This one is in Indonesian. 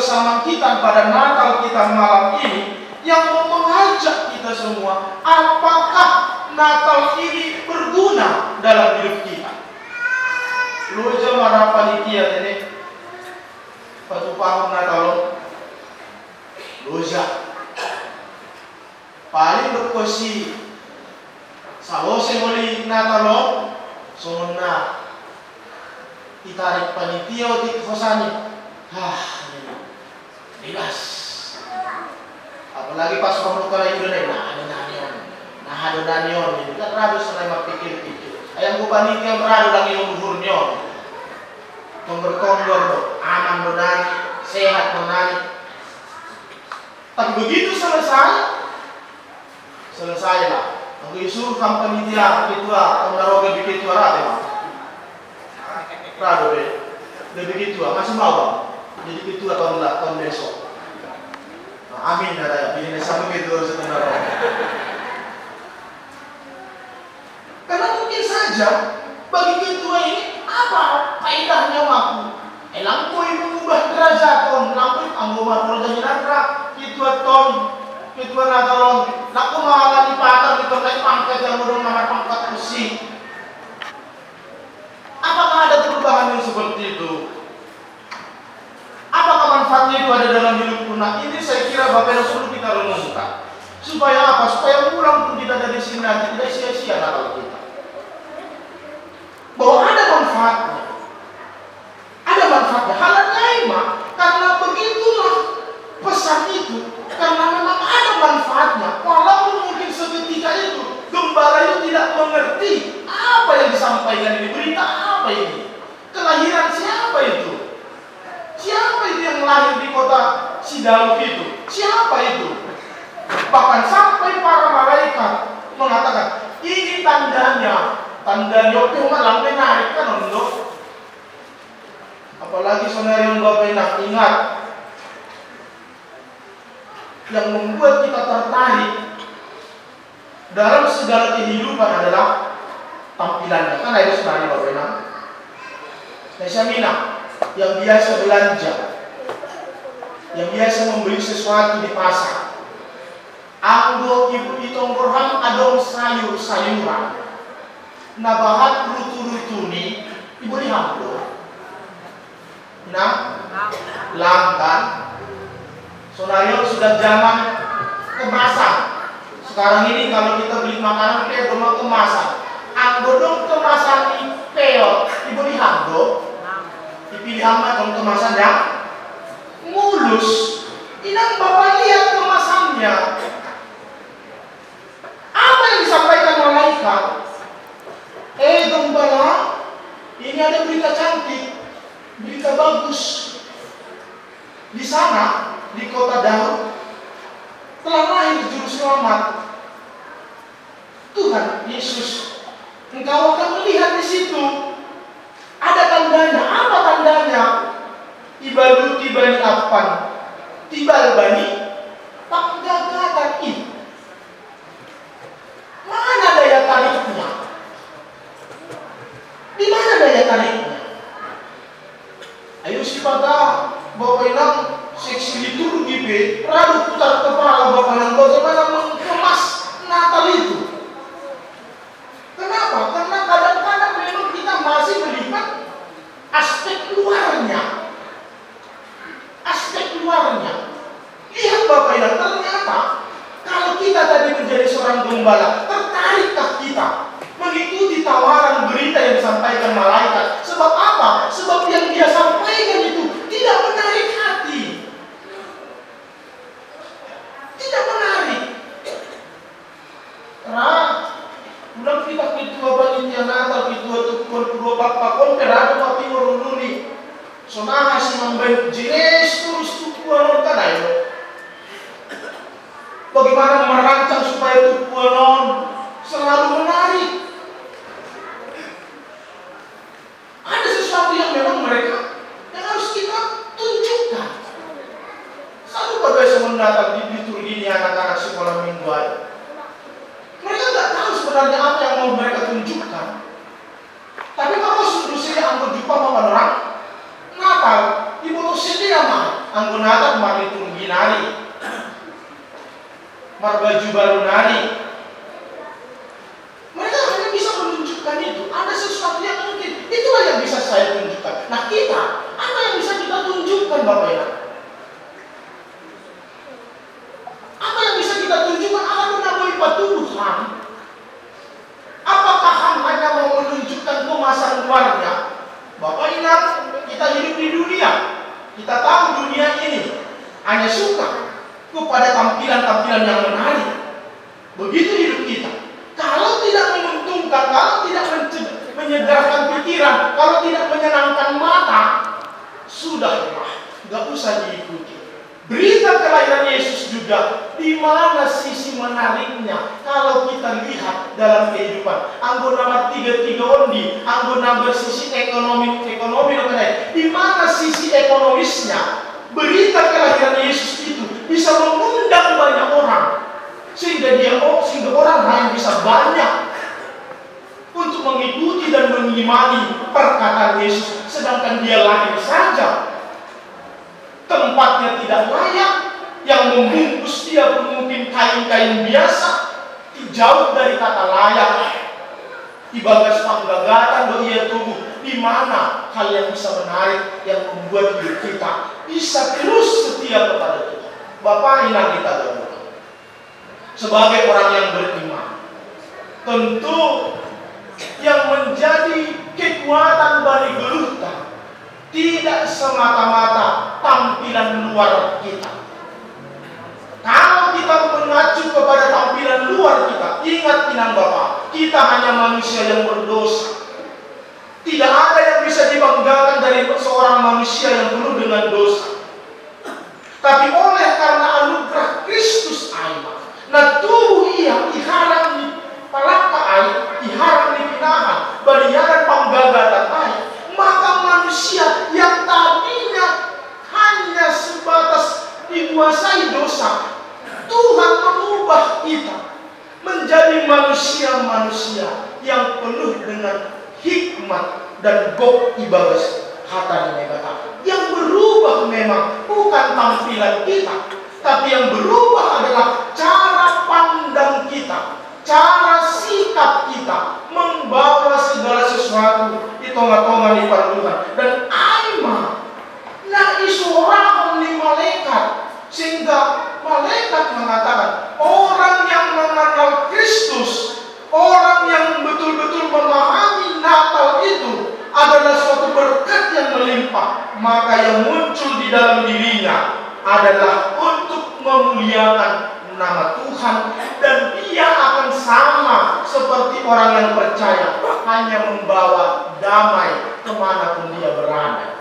kebersamaan kita pada Natal kita malam ini yang mau mengajak kita semua, apakah Natal ini berguna dalam hidup kita? Lu aja marah panitia ini, patu paham Natal lu aja paling berkosi sawo semoli Natal sona ditarik panitia di kosanya, bebas. Apalagi pas kamu kena itu nih, nah ada danion ini kan radu selama pikir-pikir. Ayam kupani yang beradu lagi umurnya, berkondor, aman menani, sehat menani. Tapi begitu selesailah. Aku isuruh kampanye dia ketua, pengaruh begitu rada, rado deh, begitu masih mau jadi ketua tahun besok. Amin ya, pilih sama gitu sebenarnya. Karena mungkin saja bagi ketua ini apa faedahnya aku? Lampui mengubah derajat ton, lampui anggota keluarga nara, ketua Natalon, laku malah dipatah di naik pangkat yang udah nomor pangkat besi. Apakah ada perubahan yang seperti itu? Apakah manfaatnya itu ada dalam hidupku? Nah, ini saya kira Bapak Ibu perlu kita renungkan. Supaya apa? Supaya pulang pun kita dari sini nanti tidak sia-sia Natal kita. Bahwa ada manfaatnya. Ada manfaatnya. Halnya emang karena begitulah pesan itu. Karena memang ada manfaatnya. Walaupun mungkin seketika itu gembala itu tidak mengerti apa yang disampaikan ini. Berita apa ini? Kelahiran siapa itu? Siapa itu yang lahir di kota Sidauk itu? Siapa itu? Bahkan sampai para malaikat mengatakan, ini tandanya malang menarik kan untuk. Apalagi saudara yang Bapak ingat, yang membuat kita tertarik dalam segala kehidupan adalah tampilannya. Kan ada saudara Bapak enak. Nesamina yang biasa belanja, yang biasa membeli sesuatu di pasar. Anggo ibu itongkorham adong sayur-sayuran. Nabahat rutu-rutu ni ibu dihamdo. Nah, langgan. Sonario sudah zaman kemasan. Sekarang ini kalau kita beli makanan kayak rumah kemasan. Anggo dong kemasan ipeo ibu dihamdo. Dipilih sama dong kemasan yang mulus. Inang Bapak lihat kemasannya. Apa yang disampaikan malaikat? Gembala, ini ada berita cantik, berita bagus. Di sana, di kota Daud, telah lahir juru selamat. Tuhan Yesus, engkau akan melihat di situ. Ada tandanya. Apa tandanya? Ibadu tibani apan, tibal bani panggagatan ini. Mana daya tariknya? Di mana daya tariknya? Ayo si pada Bapak Inang seksi liturgi be, radu putar kepala Bapak Inang bagaimana mengemas Natal itu. Kenapa? Karena kadang-kadang memang kita masih melihat aspek luarnya. Aspek luarnya. Lihat Bapak Inang, ternyata kalau kita tadi menjadi seorang gembala, tertarikkah kita mengikuti tawaran berita yang disampaikan malaikat? Sebab apa? Sebab yang dia sampaikan itu tidak menarik hati. Tidak menarik. Karena ulang kita ketua panitia Natal, ketua tukun, kedua bapak konperado papi ngurununi. Sonaha si membentuk jenis terus tukuan kan ayo. Bagaimana merancang supaya tukuan selalu menarik. Ada sesuatu yang memang mereka yang harus kita tunjukkan. Satu pada sebelum datang di liturgi ini anak-anak sekolah mingguan, mereka nggak tahu sebenarnya apa yang mau mereka tunjukkan. Tapi kalau sudah saya anggap jumpa sama orang Natal, ibu tuh sedia mah. anggonata mari tunggi nari, baju baru nari. Mereka hanya bisa menunjukkan itu. Ada sesuatu yang mungkin itulah yang bisa saya tunjukkan. Nah kita, apa yang bisa kita tunjukkan Bapak Ibu? Apa yang bisa kita tunjukkan? Akan menambah Tuhan. Apakah hanya mau menunjukkan kemasan luarnya? Bapak ingat, kita hidup di dunia. Kita tahu dunia ini hanya suka kepada tampilan-tampilan yang menarik. Begitu hidup kita. Kalau tidak menguntungkan, kalau tidak menyegarkan pikiran, kalau tidak menyenangkan mata, sudahlah, gak usah diikuti. Berita kelahiran Yesus juga, di mana sisi menariknya kalau kita lihat dalam kehidupan. Anggota 33 ondi, anggota bersisi ekonomi, di mana sisi ekonomisnya. Berita kelahiran Yesus itu bisa mengundang banyak orang, sehingga orang lain bisa banyak untuk mengikuti dan mengimani perkataan Yesus, sedangkan dia lahir saja. Tempatnya tidak layak, yang membungkus dia pun mungkin kain-kain biasa, jauh dari kata layak. Di bagas panggagatan ia tubuh, di mana hal yang bisa menarik, yang membuat hidup kita bisa terus setia kepada Tuhan. Bapak ingat kita dulu, sebagai orang yang beriman, tentu yang menjadi kekuatan bagi geluta tidak semata-mata tampilan luar kita. Kalau kita mengacu kepada tampilan luar kita, ingat Inang Bapak, kita hanya manusia yang berdosa. Tidak ada yang bisa dibanggakan dari seorang manusia yang penuh dengan dosa. Tapi oleh karena anugerah Kristus Allah, nah tubuh ia diharang di palaka air, diharang di pinahan, beriaran panggagatan air, maka manusia yang tadinya hanya sebatas dikuasai dosa, Tuhan mengubah kita menjadi manusia-manusia yang penuh dengan hikmat dan gok ibadah hata negata. Yang berubah memang bukan tampilan kita, tapi yang berubah adalah cara pandang kita, cara sikap kita membawa segala sesuatu di tengah-tengah di Tuhan. Dan aima nah isurahum li malaikat, sehingga malaikat mengatakan orang yang mengenal Kristus, orang yang betul-betul memahami Natal itu adalah suatu berkat yang melimpah, maka yang muncul di dalam dirinya adalah untuk memuliakan nama Tuhan, dan dia akan sama seperti orang yang percaya, hanya membawa damai kemanapun dia berada.